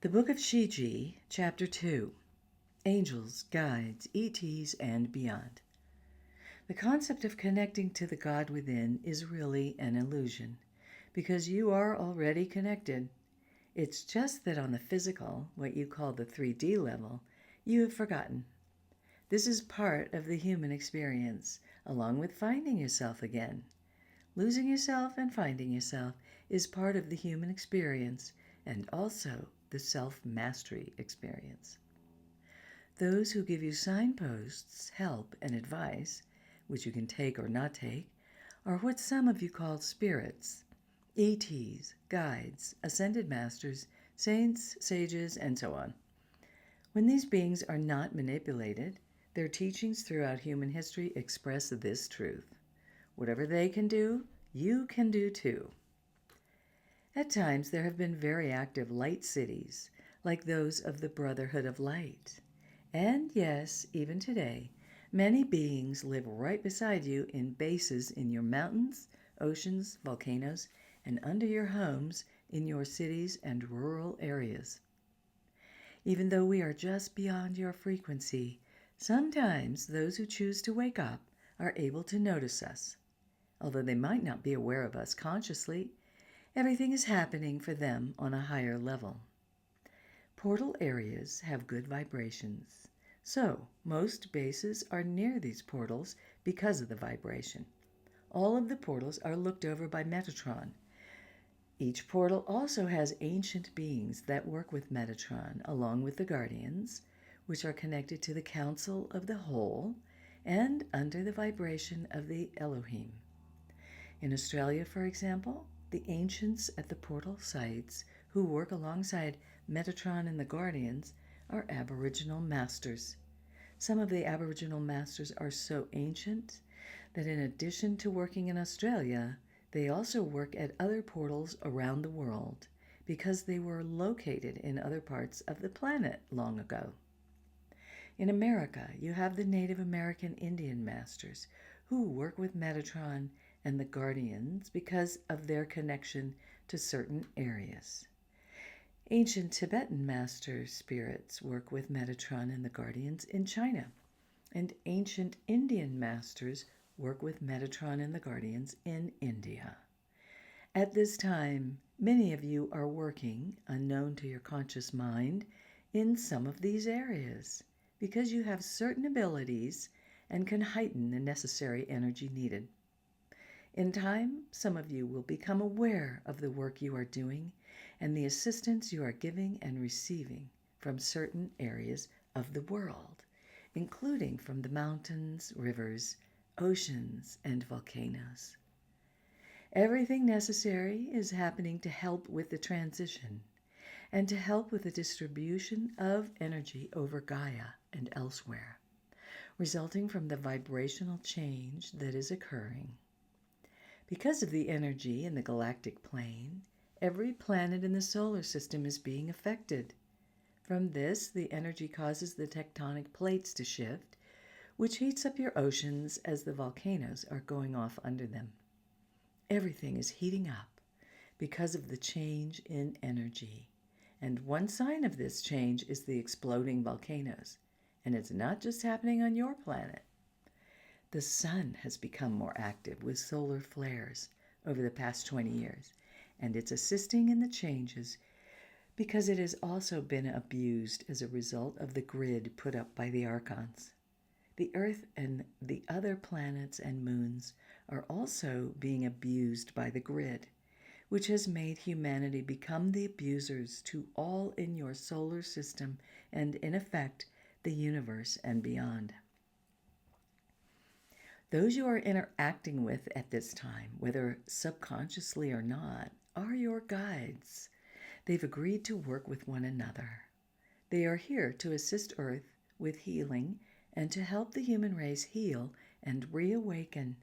The Book of Shi-Ji, Chapter 2, Angels, Guides, ETs, and Beyond. The concept of connecting to the God within is really an illusion, because you are already connected. It's just that on the physical, what you call the 3D level, you have forgotten. This is part of the human experience, along with finding yourself again. Losing yourself and finding yourself is part of the human experience, and also the self-mastery experience. Those who give you signposts, help, and advice, which you can take or not take, are what some of you call spirits, ETs, guides, ascended masters, saints, sages, and so on. When these beings are not manipulated, their teachings throughout human history express this truth. Whatever they can do, you can do too. At times, there have been very active light cities, like those of the Brotherhood of Light. And yes, even today, many beings live right beside you in bases in your mountains, oceans, volcanoes, and under your homes in your cities and rural areas. Even though we are just beyond your frequency, sometimes those who choose to wake up are able to notice us. Although they might not be aware of us consciously, everything is happening for them on a higher level. Portal areas have good vibrations, so most bases are near these portals because of the vibration. All of the portals are looked over by Metatron. Each portal also has ancient beings that work with Metatron, along with the Guardians, which are connected to the Council of the Whole and under the vibration of the Elohim. In Australia, for example, the ancients at the portal sites who work alongside Metatron and the Guardians are Aboriginal masters. Some of the Aboriginal masters are so ancient that in addition to working in Australia, they also work at other portals around the world because they were located in other parts of the planet long ago. In America, you have the Native American Indian masters who work with Metatron and the Guardians because of their connection to certain areas. Ancient Tibetan master spirits work with Metatron and the Guardians in China, and ancient Indian masters work with Metatron and the Guardians in India. At this time, many of you are working, unknown to your conscious mind, in some of these areas because you have certain abilities and can heighten the necessary energy needed. In time, some of you will become aware of the work you are doing and the assistance you are giving and receiving from certain areas of the world, including from the mountains, rivers, oceans, and volcanoes. Everything necessary is happening to help with the transition and to help with the distribution of energy over Gaia and elsewhere, resulting from the vibrational change that is occurring. Because of the energy in the galactic plane, every planet in the solar system is being affected. From this, the energy causes the tectonic plates to shift, which heats up your oceans as the volcanoes are going off under them. Everything is heating up because of the change in energy. And one sign of this change is the exploding volcanoes. And it's not just happening on your planet. The sun has become more active with solar flares over the past 20 years, and it's assisting in the changes because it has also been abused as a result of the grid put up by the archons. The Earth and the other planets and moons are also being abused by the grid, which has made humanity become the abusers to all in your solar system and, in effect, the universe and beyond. Those you are interacting with at this time, whether subconsciously or not, are your guides. They've agreed to work with one another. They are here to assist Earth with healing and to help the human race heal and reawaken,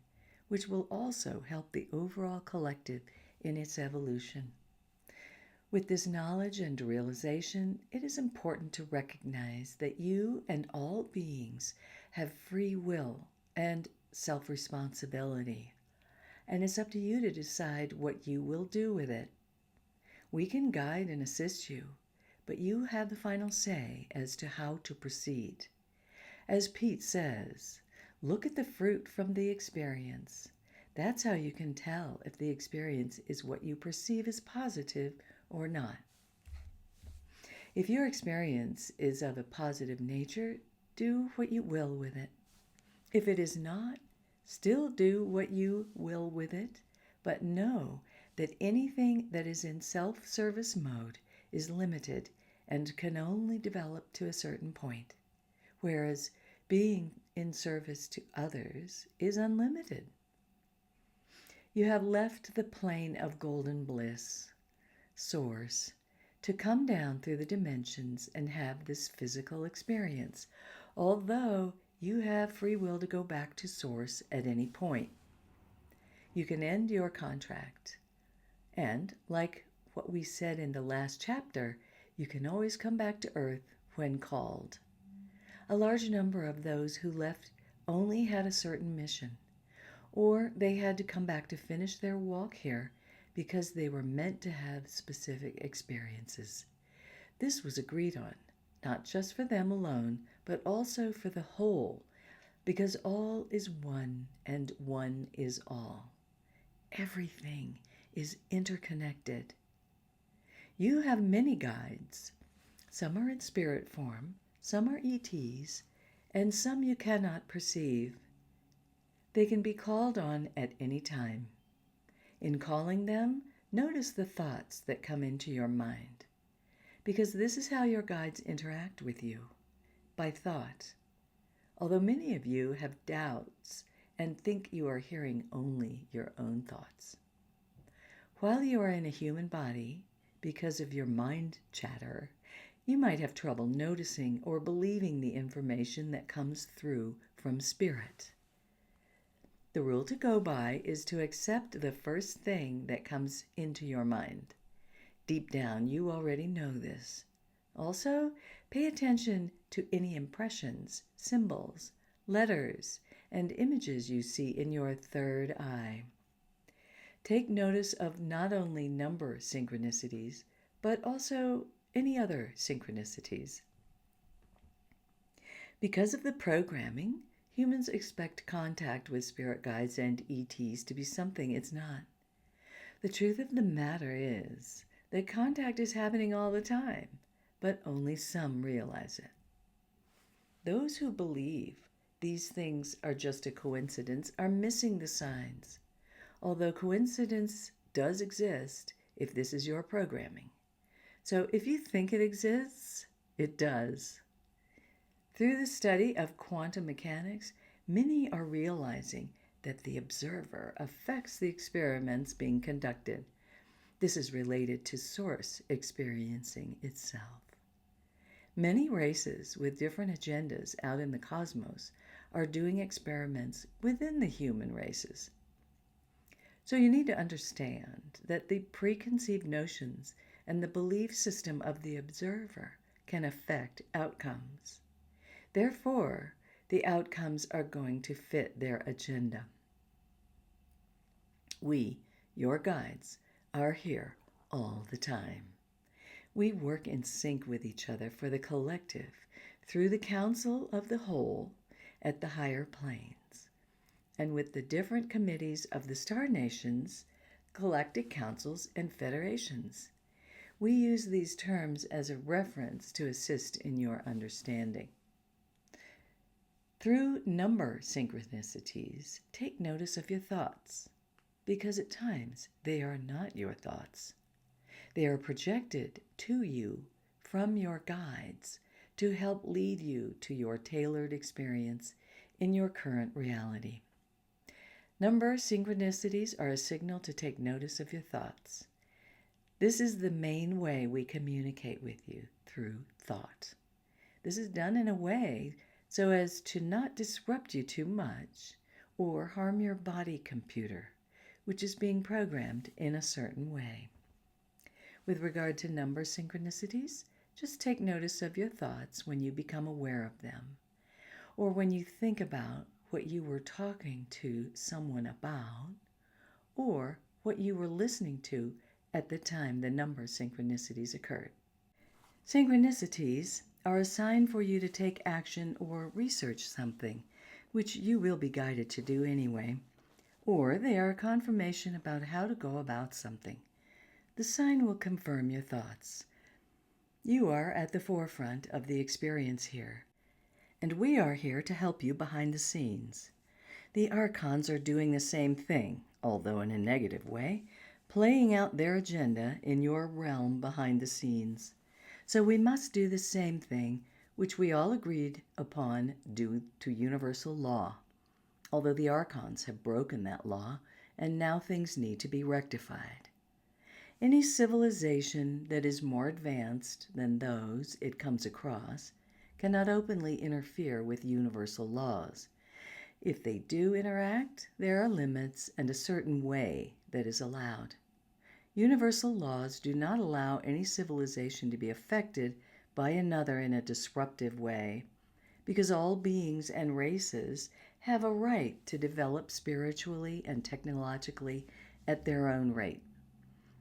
which will also help the overall collective in its evolution. With this knowledge and realization, it is important to recognize that you and all beings have free will and self-responsibility, and it's up to you to decide what you will do with it. We can guide and assist you, but you have the final say as to how to proceed. As Pete says, look at the fruit from the experience. That's how you can tell if the experience is what you perceive as positive or not. If your experience is of a positive nature, do what you will with it. If it is not, still do what you will with it, but know that anything that is in self-service mode is limited and can only develop to a certain point, whereas being in service to others is unlimited. You have left the plane of golden bliss, source, to come down through the dimensions and have this physical experience, although you have free will to go back to source at any point. You can end your contract, and like what we said in the last chapter, you can always come back to Earth when called. A large number of those who left only had a certain mission, or they had to come back to finish their walk here because they were meant to have specific experiences. This was agreed on, not just for them alone, but also for the whole, because all is one and one is all. Everything is interconnected. You have many guides. Some are in spirit form, some are ETs, and some you cannot perceive. They can be called on at any time. In calling them, notice the thoughts that come into your mind, because this is how your guides interact with you, by thought. Although many of you have doubts and think you are hearing only your own thoughts. While you are in a human body, because of your mind chatter, you might have trouble noticing or believing the information that comes through from spirit. The rule to go by is to accept the first thing that comes into your mind. Deep down, you already know this. Also, pay attention to any impressions, symbols, letters, and images you see in your third eye. Take notice of not only number synchronicities, but also any other synchronicities. Because of the programming, humans expect contact with spirit guides and ETs to be something it's not. The truth of the matter is that contact is happening all the time, but only some realize it. Those who believe these things are just a coincidence are missing the signs, although coincidence does exist if this is your programming. So if you think it exists, it does. Through the study of quantum mechanics, many are realizing that the observer affects the experiments being conducted. This is related to source experiencing itself. Many races with different agendas out in the cosmos are doing experiments within the human races. So you need to understand that the preconceived notions and the belief system of the observer can affect outcomes. Therefore, the outcomes are going to fit their agenda. We, your guides, are here all the time. We work in sync with each other for the collective through the council of the whole at the higher planes, and with the different committees of the star nations, galactic councils, and federations. We use these terms as a reference to assist in your understanding. Through number synchronicities, take notice of your thoughts, because at times they are not your thoughts. They are projected to you from your guides to help lead you to your tailored experience in your current reality. Number synchronicities are a signal to take notice of your thoughts. This is the main way we communicate with you, through thought. This is done in a way so as to not disrupt you too much or harm your body computer, which is being programmed in a certain way. With regard to number synchronicities, just take notice of your thoughts when you become aware of them, or when you think about what you were talking to someone about, or what you were listening to at the time the number synchronicities occurred. Synchronicities are a sign for you to take action or research something, which you will be guided to do anyway, or they are a confirmation about how to go about something. The sign will confirm your thoughts. You are at the forefront of the experience here, and we are here to help you behind the scenes. The archons are doing the same thing, although in a negative way, playing out their agenda in your realm behind the scenes. So we must do the same thing, which we all agreed upon due to universal law, although the archons have broken that law, and now things need to be rectified. Any civilization that is more advanced than those it comes across cannot openly interfere with universal laws. If they do interact, there are limits and a certain way that is allowed. Universal laws do not allow any civilization to be affected by another in a disruptive way, because all beings and races have a right to develop spiritually and technologically at their own rate.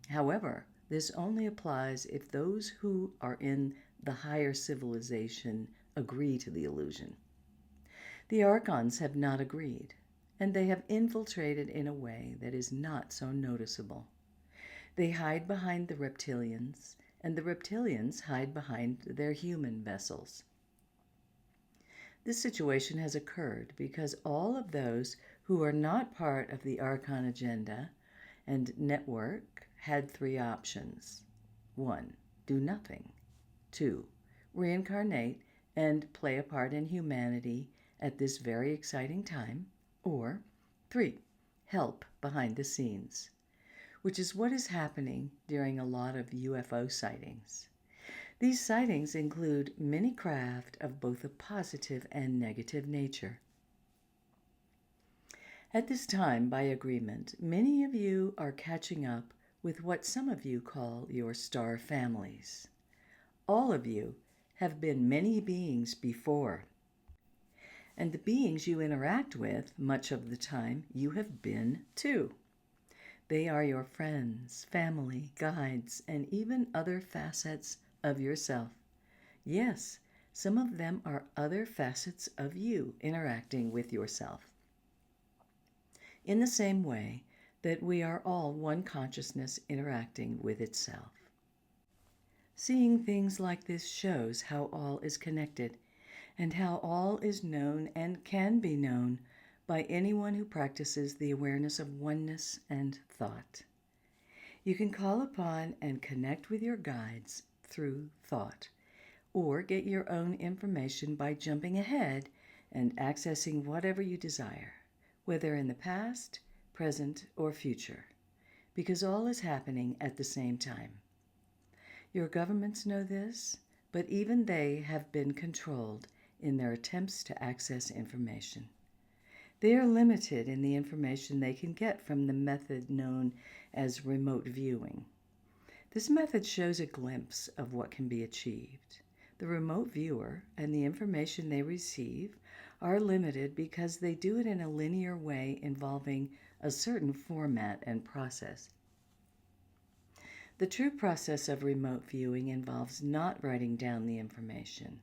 However, this only applies if those who are in the higher civilization agree to the illusion. The archons have not agreed, and they have infiltrated in a way that is not so noticeable. They hide behind the reptilians, and the reptilians hide behind their human vessels. This situation has occurred because all of those who are not part of the archon agenda and network had three options. 1. Do nothing. 2. Reincarnate and play a part in humanity at this very exciting time. Or 3. Help behind the scenes, which is what is happening during a lot of UFO sightings. These sightings include many craft of both a positive and negative nature. At this time, by agreement, many of you are catching up with what some of you call your star families. All of you have been many beings before, and the beings you interact with, much of the time, you have been too. They are your friends, family, guides, and even other facets of yourself. Yes, some of them are other facets of you interacting with yourself. In the same way that we are all one consciousness interacting with itself. Seeing things like this shows how all is connected, and how all is known and can be known by anyone who practices the awareness of oneness and thought. You can call upon and connect with your guides through thought, or get your own information by jumping ahead and accessing whatever you desire, whether in the past, present, or future, because all is happening at the same time. Your governments know this, but even they have been controlled in their attempts to access information. They are limited in the information they can get from the method known as remote viewing. This method shows a glimpse of what can be achieved. The remote viewer and the information they receive are limited because they do it in a linear way involving a certain format and process. The true process of remote viewing involves not writing down the information.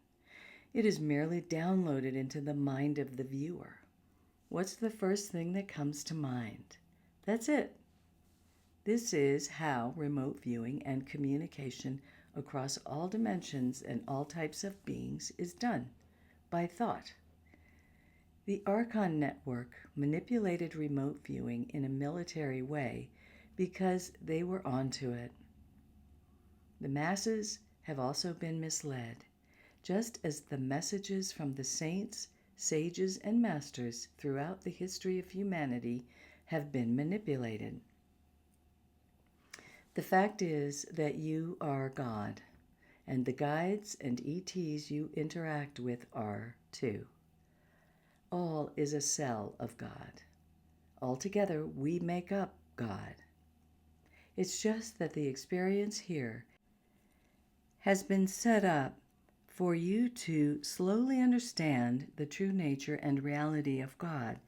It is merely downloaded into the mind of the viewer. What's the first thing that comes to mind? That's it. This is how remote viewing and communication across all dimensions and all types of beings is done, by thought. The Archon Network manipulated remote viewing in a military way because they were onto it. The masses have also been misled, just as the messages from the saints, sages, and masters throughout the history of humanity have been manipulated. The fact is that you are God, and the guides and ETs you interact with are too. All is a cell of God. Altogether, we make up God. It's just that the experience here has been set up for you to slowly understand the true nature and reality of God,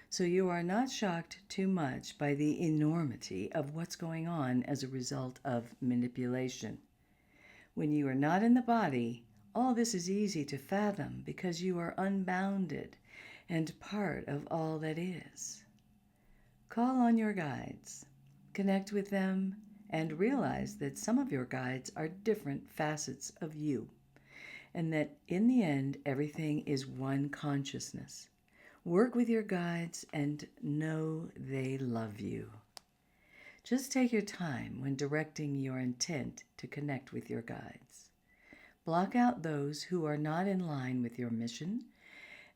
so you are not shocked too much by the enormity of what's going on as a result of manipulation. When you are not in the body, all this is easy to fathom because you are unbounded and part of all that is. Call on your guides, connect with them, and realize that some of your guides are different facets of you, and that in the end, everything is one consciousness. Work with your guides and know they love you. Just take your time when directing your intent to connect with your guides. Block out those who are not in line with your mission,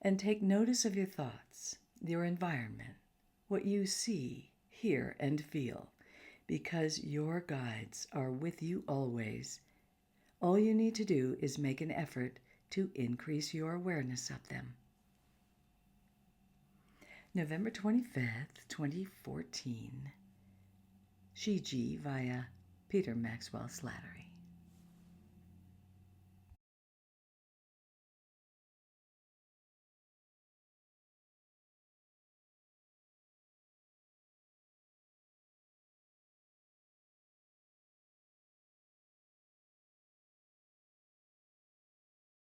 and take notice of your thoughts, your environment, what you see, hear, and feel, because your guides are with you always. All you need to do is make an effort to increase your awareness of them. November 25th, 2014. Shi-Ji via Peter Maxwell Slattery.